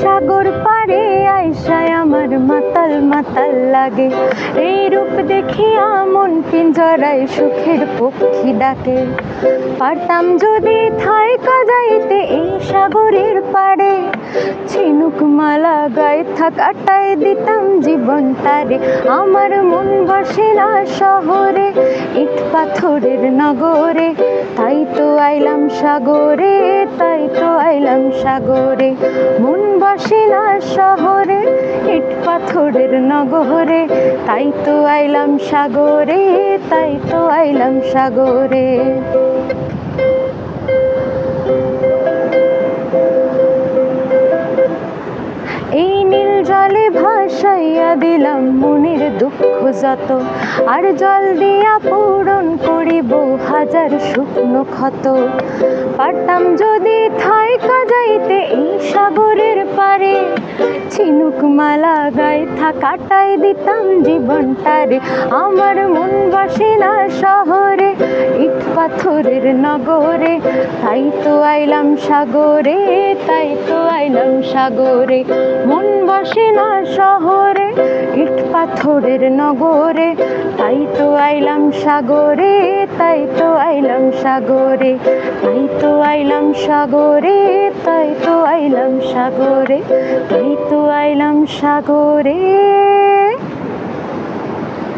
সাগর পারে আইসায় আমার মাতাল মাতাল লাগে। এই রূপ দেখিয়া মন পিঞ্জরায় সুখের পক্ষী ডাকে। পারতাম যদি থাইকা যাইতে এই সাগরের পাড়ে, ঝিনুক মালা গায়ে কাটাই দিতাম জীবনটারে। আমার মন বসে না শহরে, ইট পাথরের নগরে, তাই তো আইলাম সাগরে, তাই তো আইলাম সাগরে। মন বসে না শহরে, ইট পাথরের নগরে, তাই তো আইলাম সাগরে, তাই তো আইলাম সাগরে। এই নীল জলে ভাসাইয়া দিলাম মনের দুঃখ যত, আর জল দিয়া পূরণ করিব হাজার শুকনো ক্ষত। পারতাম যদি থাইকা যাইতে এই সাগরের পারে, ঝিনুক মালা গায়ে কাটাই দিতাম জীবনটারে। আমার মন বসে না শহরে, ইট পাথরের নগরে, তাই তো আইলাম সাগরে, তাই তো আইলাম সাগরে। মন বসে না শহরে, ইট পাথরের নগরে, তাই তো আইলাম সাগরে, তাই তো আইলাম সাগরে, তাই তো আইলাম সাগরে, তাই তো আইলাম সাগরে, তাই তো আইলাম সাগরে।